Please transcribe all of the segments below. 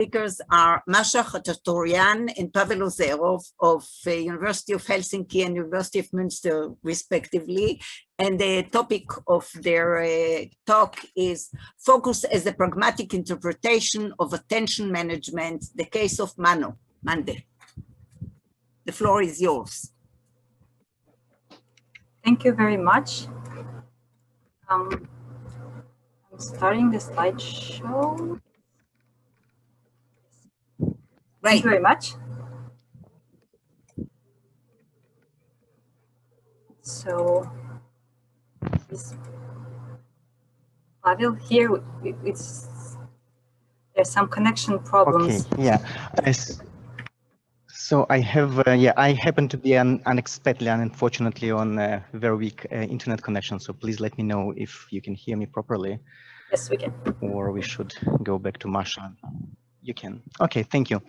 Speakers are Masha, Khachaturyan, and Pavel Ozerov of University of Helsinki and University of Münster, respectively. And the topic of their talk is Focus as a Pragmatic Interpretation of Attention Management, the case of Mano, Mande. The floor is yours. Thank you very much. I'm starting the slideshow. Right. Thank you very much. So, Pavel, here there's some connection problems. Okay, yeah. So I have, I happen to be unexpectedly and unfortunately on a very weak internet connection. So please let me know if you can hear me properly. Yes, we can. Or we should go back to Masha. You can. Okay, thank you.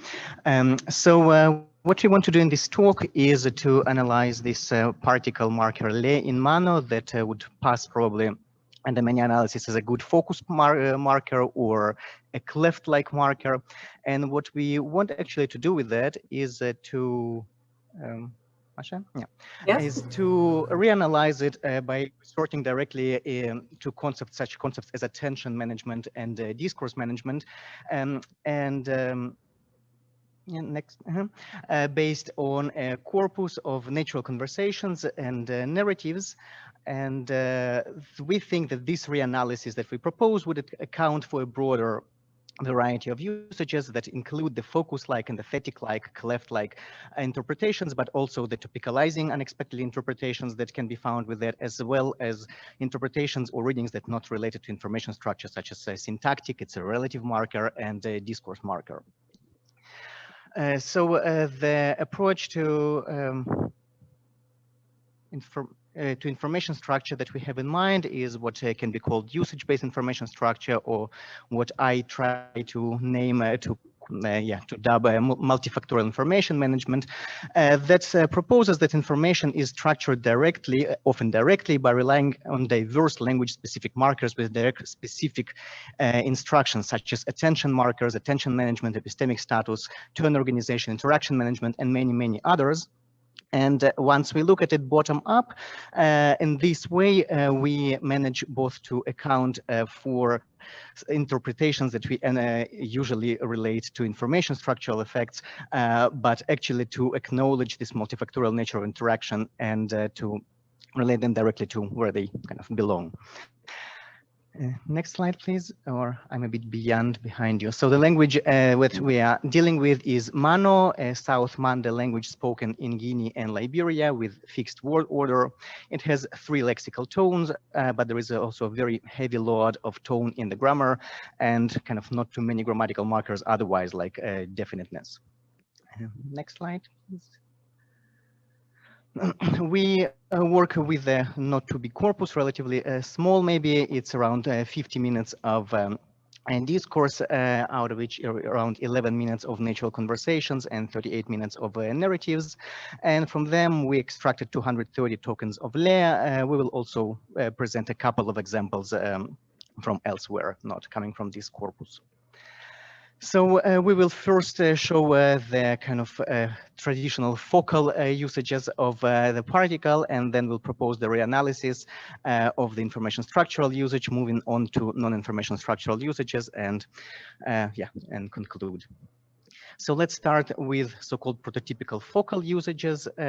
What we want to do in this talk is to analyze this particle marker Le in Mano that would pass probably under many analysis as a good focus marker or a cleft-like marker. And what we want actually to do with that is to Masha? Yeah. Yes. Is to reanalyze it by sorting directly to concepts, such concepts as attention management and discourse management, based on a corpus of natural conversations and narratives. And we think that this reanalysis that we propose would account for a broader variety of usages that include the focus-like and the thetic-like, cleft-like interpretations, but also the topicalizing unexpectedly interpretations that can be found with that, as well as interpretations or readings that are not related to information structure, such as syntactic, it's a relative marker, and a discourse marker. The approach to information structure that we have in mind is what can be called usage-based information structure, or what I try to name to dub multifactorial information management, that proposes that information is structured directly, often directly, by relying on diverse language-specific markers with direct specific instructions, such as attention markers, attention management, epistemic status, turn organization, interaction management, and many, many others. And once we look at it bottom up, in this way, we manage both to account for interpretations that we usually relate to information structural effects, but actually to acknowledge this multifactorial nature of interaction and to relate them directly to where they kind of belong. Next slide, please, or I'm a bit behind you. So the language that we are dealing with is Mano, a South Mande language spoken in Guinea and Liberia with fixed word order. It has 3 lexical tones, but there is also a very heavy load of tone in the grammar and kind of not too many grammatical markers otherwise, like definiteness. Next slide, please. We work with a not too big corpus, relatively small, maybe it's around 50 minutes of discourse, out of which around 11 minutes of natural conversations and 38 minutes of narratives. And from them, we extracted 230 tokens of Le. We will also present a couple of examples from elsewhere, not coming from this corpus. So we will first show the kind of traditional focal usages of the particle, and then we'll propose the reanalysis of the information structural usage, moving on to non-information structural usages, and and conclude. So let's start with so-called prototypical focal usages. It's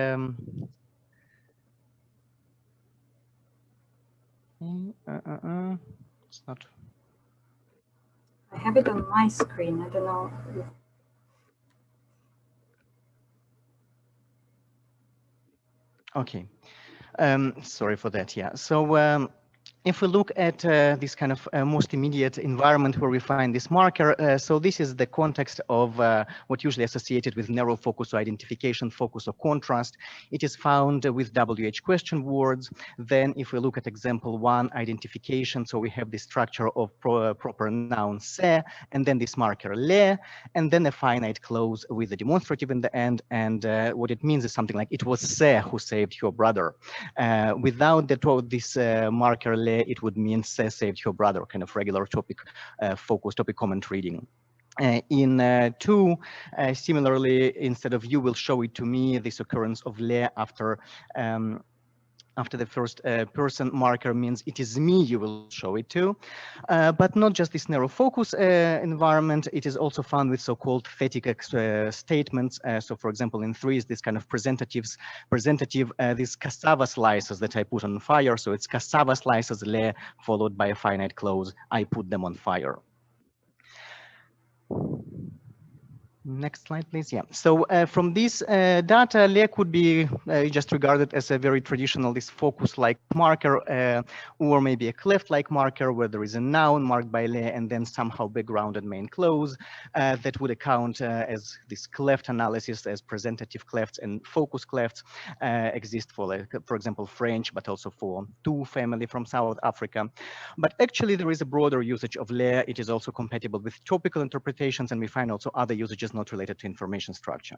not. I have it on my screen. I don't know. Okay. Sorry for that. Yeah. So if we look at this kind of most immediate environment where we find this marker, so this is the context of what usually associated with narrow focus or identification focus or contrast. It is found with WH question words. Then if we look at example 1, identification, so we have the structure of proper noun se, and then this marker le, and then a finite clause with a demonstrative in the end. And what it means is something like, it was se who saved your brother. Without this marker le, it would mean saved your brother, kind of regular topic focus, topic comment reading. In 2, similarly, instead of you will show it to me, this occurrence of le after the first person marker means it is me you will show it to. But not just this narrow focus environment, it is also found with so-called thetic statements. So for example, in 3 is this kind of presentative, these cassava slices that I put on fire. So it's cassava slices le followed by a finite clause, I put them on fire. Next slide, please. Yeah. So from this data, le could be just regarded as a very traditional, this focus-like marker, or maybe a cleft-like marker where there is a noun marked by le and then somehow backgrounded main clause that would account as this cleft analysis, as presentative clefts and focus clefts exist for, like, for example, French, but also for tu family from South Africa. But actually, there is a broader usage of le. It is also compatible with topical interpretations, and we find also other usages not related to information structure.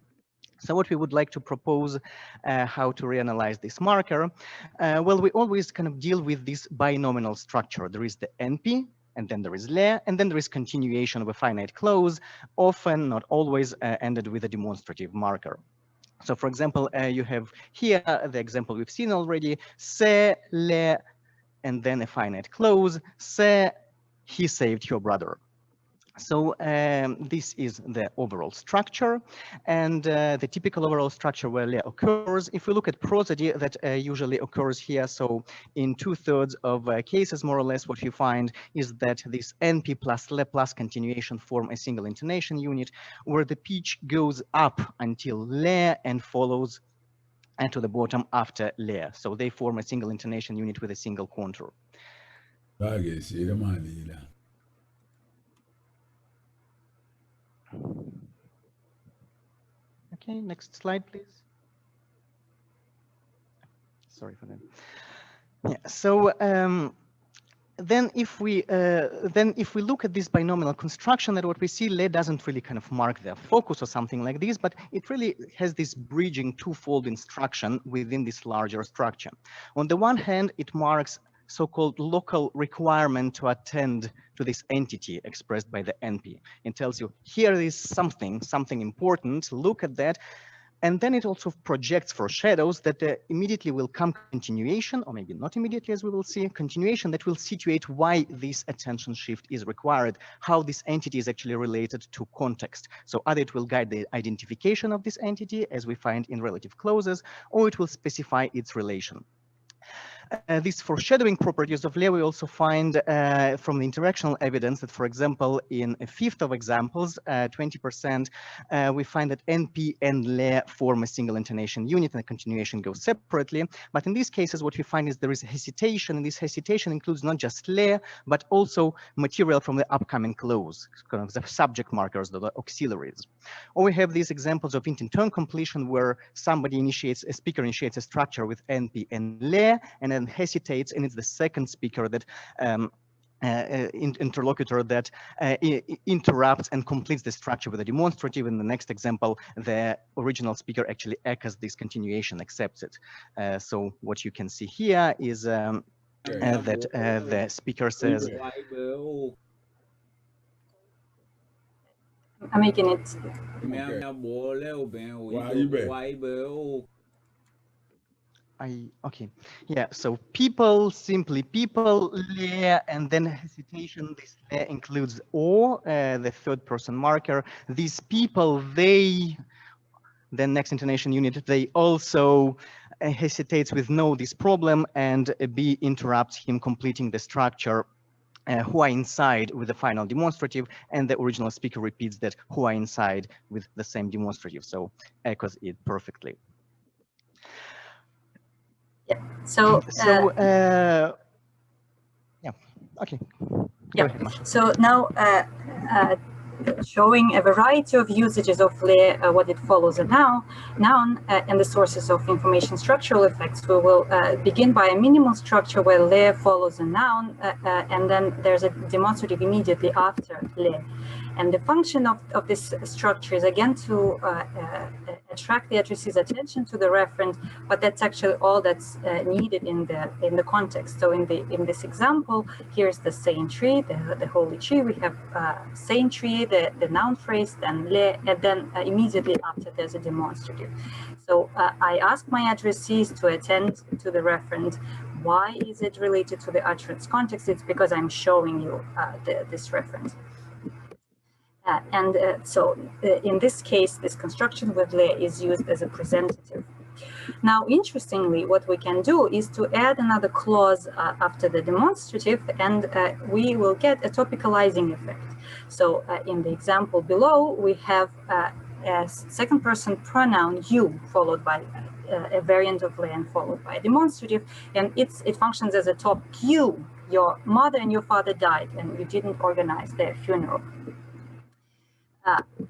So what we would like to propose how to reanalyze this marker, well, we always kind of deal with this binomial structure. There is the NP, and then there is le, and then there is continuation of a finite clause, often, not always, ended with a demonstrative marker. So for example, you have here the example we've seen already, se, le, and then a finite clause, se, he saved your brother. So this is the overall structure, and the typical overall structure where le occurs. If we look at prosody, that usually occurs here. So in 2/3 of cases, more or less, what you find is that this NP plus le plus continuation form a single intonation unit, where the pitch goes up until le and follows and to the bottom after le. So they form a single intonation unit with a single contour. Okay, next slide, please. Sorry for that. Yeah, so then if we look at this binomial construction, that what we see, le doesn't really kind of mark their focus or something like this, but it really has this bridging twofold instruction within this larger structure. On the one hand, it marks so-called local requirement to attend to this entity expressed by the NP. It tells you, here is something important, look at that. And then it also projects foreshadows that immediately will come continuation, or maybe not immediately, as we will see, continuation that will situate why this attention shift is required, how this entity is actually related to context. So either it will guide the identification of this entity, as we find in relative clauses, or it will specify its relation. These foreshadowing properties of le we also find from the interactional evidence that, for example, in a fifth of examples, 20%, we find that NP and le form a single intonation unit and the continuation goes separately. But in these cases, what we find is there is a hesitation, and this hesitation includes not just le, but also material from the upcoming clause, kind of the subject markers, the auxiliaries. Or we have these examples of int-in-turn completion where somebody a speaker initiates a structure with NP and le, and then hesitates, and it's the second speaker that interlocutor that interrupts and completes the structure with a demonstrative. In the next example, the original speaker actually echoes this continuation, accepts it. So what you can see here is that the speaker says, I'm making it. Okay, yeah, so people, simply people, le, and then hesitation, this le includes or, the third person marker. These people, they, the next intonation unit, they also hesitates with no, this problem, and B interrupts him completing the structure. Who are inside with the final demonstrative, and the original speaker repeats that who are inside with the same demonstrative, so echoes it perfectly. Yeah. So yeah. Okay. Yeah. Go ahead, Masha. So now showing a variety of usages of le, what it follows a noun, and the sources of information structural effects. We will begin by a minimal structure where le follows a noun, and then there's a demonstrative immediately after le. And the function of this structure is again to attract the addressee's attention to the referent, but that's actually all that's needed in the context. So in this example, here's the same tree, the holy tree. We have same tree, the noun phrase, then le, and then immediately after there's a demonstrative. So I ask my addressees to attend to the referent. Why is it related to the utterance context? It's because I'm showing you this reference. So in this case, this construction with le is used as a presentative. Now, interestingly, what we can do is to add another clause after the demonstrative, and we will get a topicalizing effect. So in the example below, we have a second person pronoun you followed by a variant of le and followed by a demonstrative, and it functions as a topic. You, your mother and your father died, and you didn't organize their funeral.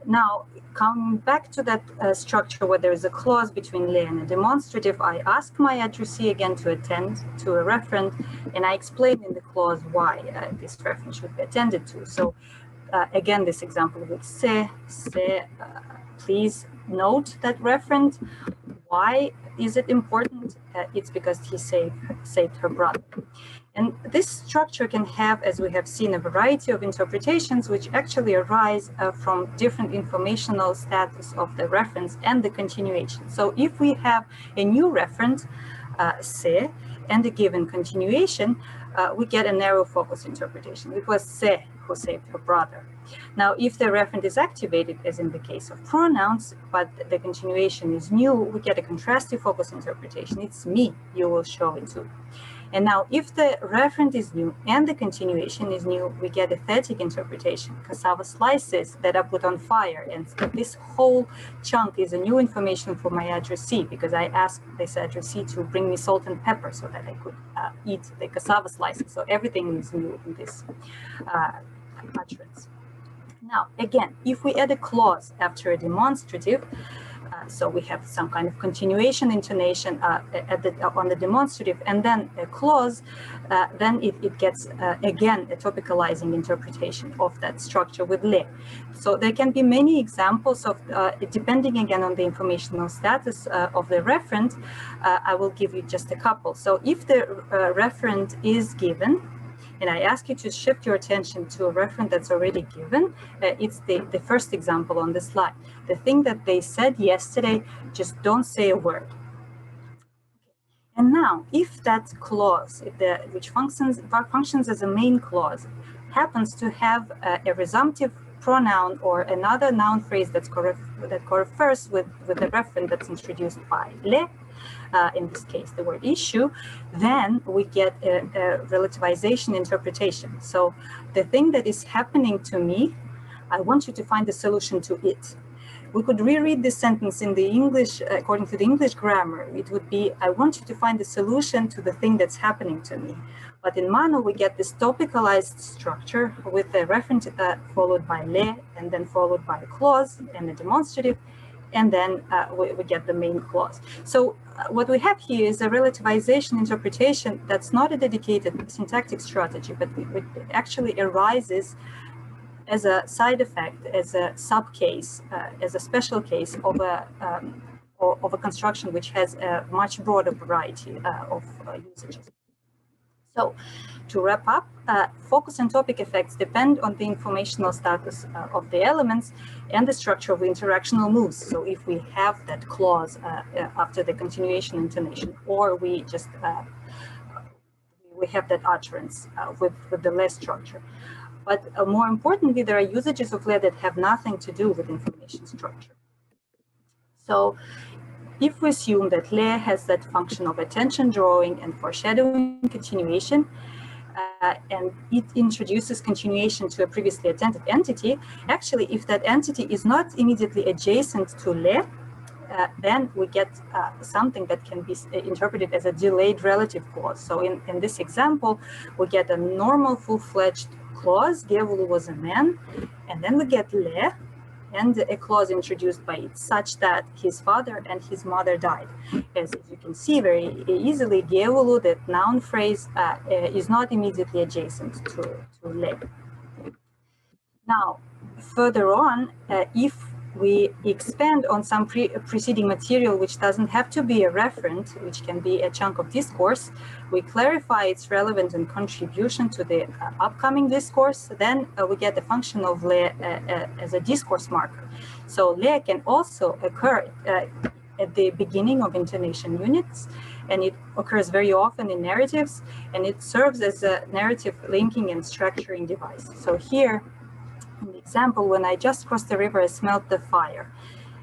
Now, coming back to that structure where there is a clause between le and a demonstrative, I ask my addressee again to attend to a referent, and I explain in the clause why this referent should be attended to. So again, this example with se, please note that referent. Why is it important? It's because he saved her brother. And this structure can have, as we have seen, a variety of interpretations which actually arise from different informational status of the reference and the continuation. So if we have a new referent, se, and a given continuation, we get a narrow focus interpretation. It was se who saved her brother. Now, if the referent is activated, as in the case of pronouns, but the continuation is new, we get a contrastive focus interpretation. It's me you will show it to. And now, if the referent is new and the continuation is new, we get a thetic interpretation, cassava slices that are put on fire. And this whole chunk is a new information for my addressee, because I asked this addressee to bring me salt and pepper so that I could eat the cassava slices. So everything is new in this utterance. Now, again, if we add a clause after a demonstrative, so we have some kind of continuation intonation on the demonstrative, and then a clause, then it gets, again, a topicalizing interpretation of that structure with le. So there can be many examples of, depending again on the informational status of the referent, I will give you just a couple. So if the referent is given, and I ask you to shift your attention to a referent that's already given, it's the first example on the slide. The thing that they said yesterday, just don't say a word. And now, if that clause, which functions as a main clause, happens to have a resumptive pronoun or another noun phrase that correfers with the referent that's introduced by le, in this case the word issue, then we get a relativization interpretation. So the thing that is happening to me, I want you to find a solution to it. We could reread this sentence in the English, according to the English grammar. It would be, I want you to find a solution to the thing that's happening to me. But in Mano, we get this topicalized structure with the referent followed by le, and then followed by a clause and a demonstrative, and then we get the main clause. So what we have here is a relativization interpretation that's not a dedicated syntactic strategy, but it actually arises as a side effect, as a sub-case, as a special case of a construction which has a much broader variety of usages. So to wrap up, focus and topic effects depend on the informational status of the elements and the structure of the interactional moves. So if we have that clause after the continuation intonation, or we just we have that utterance with the le structure. But more importantly, there are usages of le that have nothing to do with information structure. So if we assume that le has that function of attention drawing and foreshadowing continuation, and it introduces continuation to a previously attended entity, actually, if that entity is not immediately adjacent to le, then we get something that can be interpreted as a delayed relative clause. So in this example, we get a normal full-fledged clause, Gevulu was a man, and then we get le, and a clause introduced by it such that his father and his mother died. As you can see very easily, Gevulu, that noun phrase, is not immediately adjacent to le. Now, further on, if we expand on some preceding material which doesn't have to be a referent, which can be a chunk of discourse. We clarify its relevance and contribution to the upcoming discourse. Then we get the function of le as a discourse marker. So le can also occur at the beginning of intonation units, and it occurs very often in narratives, and it serves as a narrative linking and structuring device. So here, in the example, when I just crossed the river, I smelled the fire.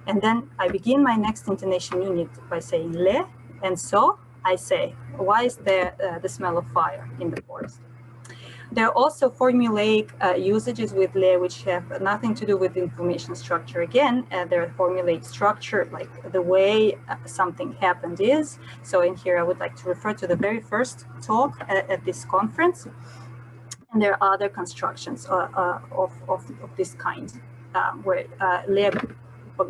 And then I begin my next intonation unit by saying le, and so I say, why is there the smell of fire in the forest? There are also formulaic usages with le which have nothing to do with information structure. Again, there are formulaic structure, like the way something happened is. So in here, I would like to refer to the very first talk at this conference. And there are other constructions of this kind, where le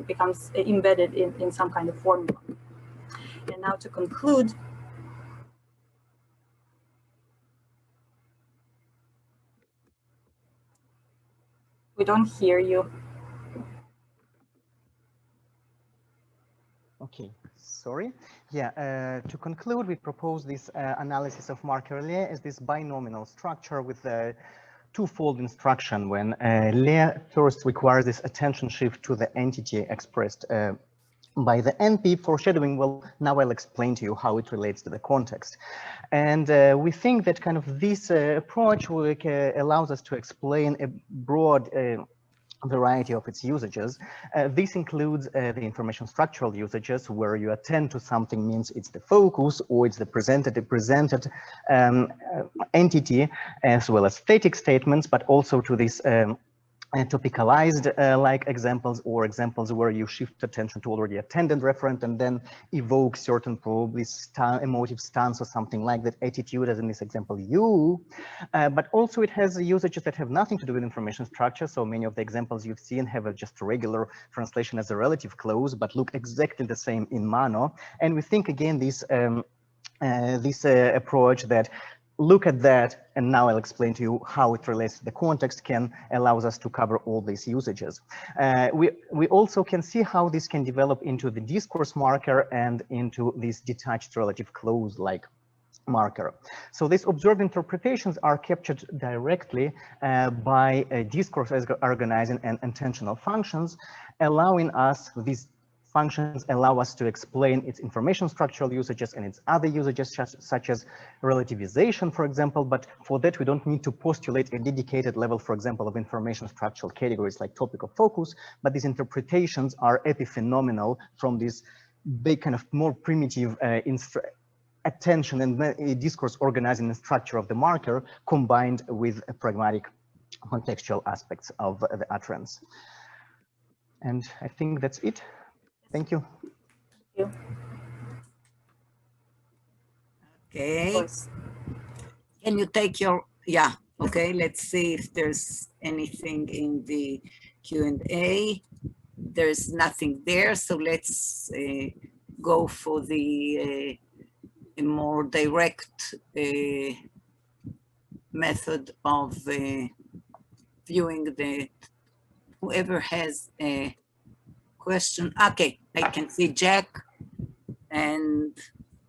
becomes embedded in some kind of formula. And now to conclude, we don't hear you. Okay, sorry. Yeah, to conclude, we propose this analysis of marker le as this binomial structure with a twofold instruction when le first requires this attention shift to the entity expressed by the NP. Foreshadowing, well, now I'll explain to you how it relates to the context. And we think that kind of this approach allows us to explain a broad variety of its usages. This includes the information structural usages, where you attend to something means it's the focus or it's the presented entity, as well as static statements, but also to this topicalized like examples, or examples where you shift attention to already attended referent and then evoke certain probably emotive stance or something like that, attitude, as in this example you. But also it has usages that have nothing to do with information structure. So many of the examples you've seen have just a regular translation as a relative clause, but look exactly the same in Mano. And we think again this approach that look at that, and now I'll explain to you how it relates to the context, allows us to cover all these usages. We also can see how this can develop into the discourse marker and into this detached relative clause like marker. So these observed interpretations are captured directly by discourse as organizing and intentional functions, allowing us these functions allow us to explain its information structural usages and its other usages, such as relativization, for example. But for that, we don't need to postulate a dedicated level, for example, of information structural categories like topic of focus. But these interpretations are epiphenomenal from this big kind of more primitive attention and discourse organizing the structure of the marker combined with pragmatic contextual aspects of the utterance. And I think that's it. Thank you. Thank you. Okay. Can you take your, yeah, okay, let's see if there's anything in the Q&A. There's nothing there, so let's go for the a more direct method of viewing the, whoever has a question. Okay, I can see Jack and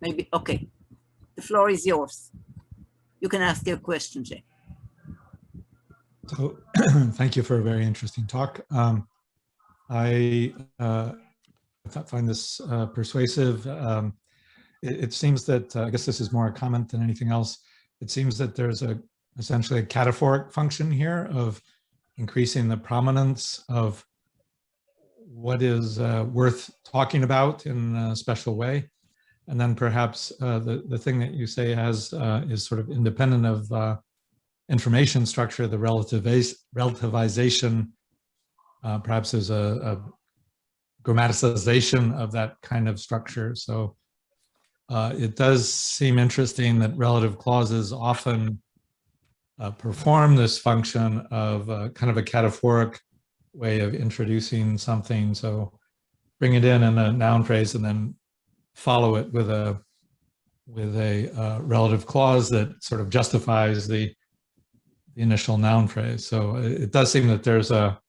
maybe, okay, the floor is yours. You can ask your question, Jack. So thank you for a very interesting talk. I find this persuasive. It seems that, I guess this is more a comment than anything else. It seems that there's essentially a cataphoric function here of increasing the prominence of what is worth talking about in a special way. And then perhaps the thing that you say has is sort of independent of information structure, the relativization perhaps is a grammaticization of that kind of structure. So it does seem interesting that relative clauses often perform this function of kind of a cataphoric way of introducing something. So bring it in a noun phrase and then follow it with a relative clause that sort of justifies the initial noun phrase. So it does seem that there's a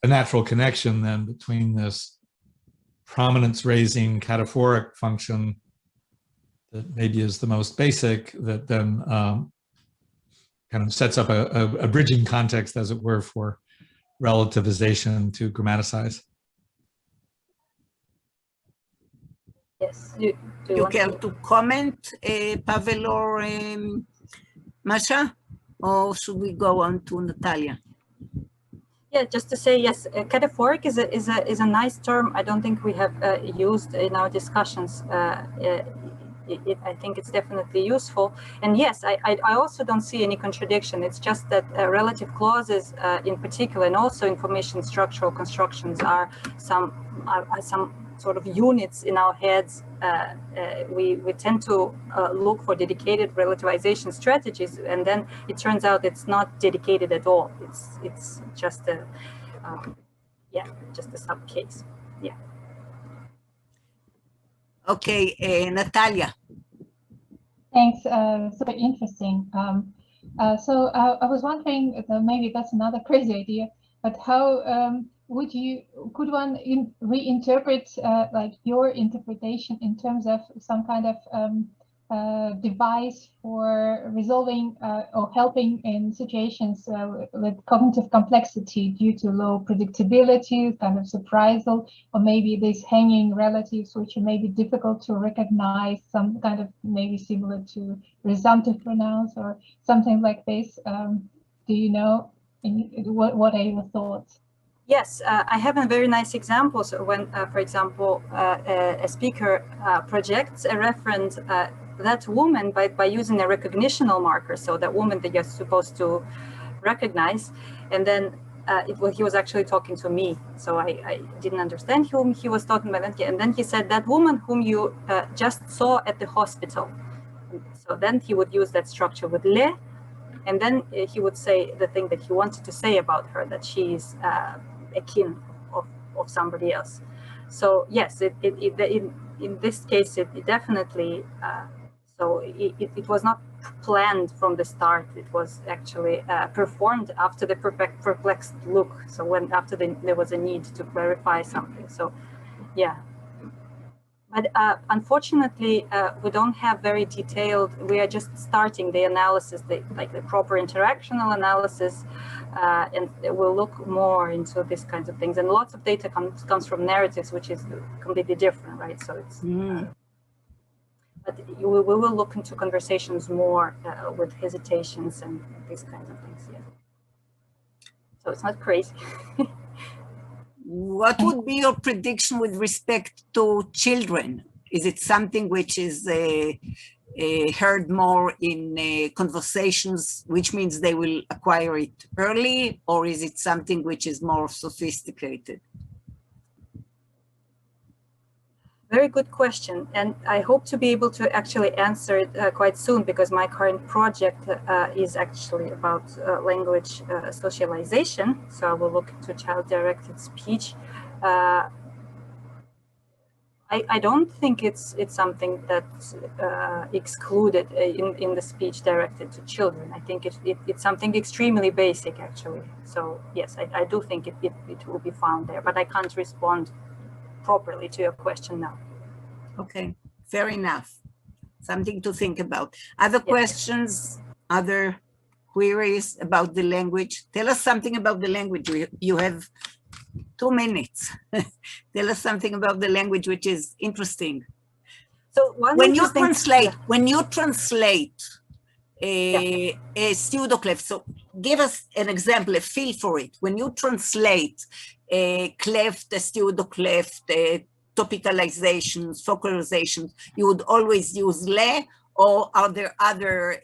a natural connection then between this prominence raising cataphoric function that maybe is the most basic, that then kind of sets up a bridging context, as it were, for relativization to grammaticize. Yes. You care to comment, Pavel or Masha? Or should we go on to Natalia? Yeah, just to say, yes, cataphoric is a nice term. I don't think we have used in our discussions. I think it's definitely useful. And yes, I also don't see any contradiction. It's just that relative clauses in particular, and also information structural constructions are some sort of units in our heads. We tend to look for dedicated relativization strategies, and then it turns out it's not dedicated at all. It's just a just a sub case. Yeah. Okay, Natalia. Thanks. Super interesting. So I was wondering, maybe that's another crazy idea, but how could one reinterpret like your interpretation in terms of some kind of device for resolving or helping in situations with cognitive complexity due to low predictability, kind of surprisal, or maybe these hanging relatives which may be difficult to recognize, some kind of maybe similar to resumptive pronouns or something like this. Do you know, what are your thoughts? Yes, I have a very nice example. So when, for example, a speaker projects a referent, that woman by using a recognitional marker, so that woman that you're supposed to recognize, and then he was actually talking to me, so I didn't understand whom he was talking about, and then he said, that woman whom you just saw at the hospital. So then he would use that structure with le, and then he would say the thing that he wanted to say about her, that she is a kin of somebody else. So yes, in this case, it definitely, so it was not planned from the start. It was actually performed after the perplexed look. So after there was a need to clarify something. So yeah. But unfortunately, we don't have very detailed, we are just starting the analysis, like the proper interactional analysis, and we'll look more into these kinds of things. And lots of data comes from narratives, which is completely different, right? So it's, but we will look into conversations more with hesitations and these kinds of things, yeah. So it's not crazy. What would be your prediction with respect to children? Is it something which is heard more in conversations, which means they will acquire it early, or is it something which is more sophisticated? Very good question, and I hope to be able to actually answer it quite soon, because my current project is actually about language socialization. So I will look into child-directed speech. I don't think it's something that's excluded in the speech directed to children. I think it's something extremely basic, actually. So yes, I do think it will be found there, but I can't respond properly to your question now. Okay, fair enough. Something to think about. Other questions, other queries about the language? Tell us something about the language. You have 2 minutes. Tell us something about the language which is interesting. So when you translate a pseudo-clef, so give us an example, a feel for it. When you translate a cleft, a pseudo-cleft, topicalizations, focalizations, you would always use le, or are there other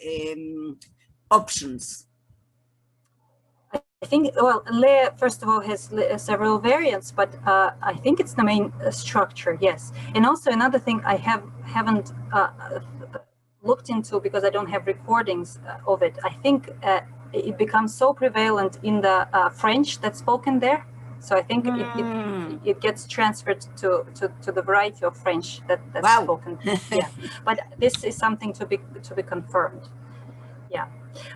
options? I think, well, le, first of all, has several variants, but I think it's the main structure, yes. And also another thing I haven't looked into, because I don't have recordings of it. I think it becomes so prevalent in the French that's spoken there. So I think it gets transferred to the variety of French that's spoken. Yeah, but this is something to be confirmed. Yeah,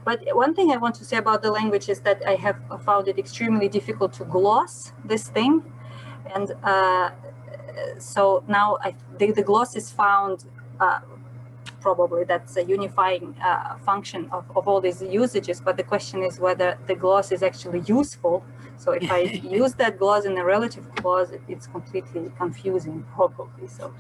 But one thing I want to say about the language is that I have found it extremely difficult to gloss this thing. And so now the gloss is found, probably that's a unifying function of all these usages, but the question is whether the gloss is actually useful. So if I use that gloss in a relative clause, it's completely confusing, probably. So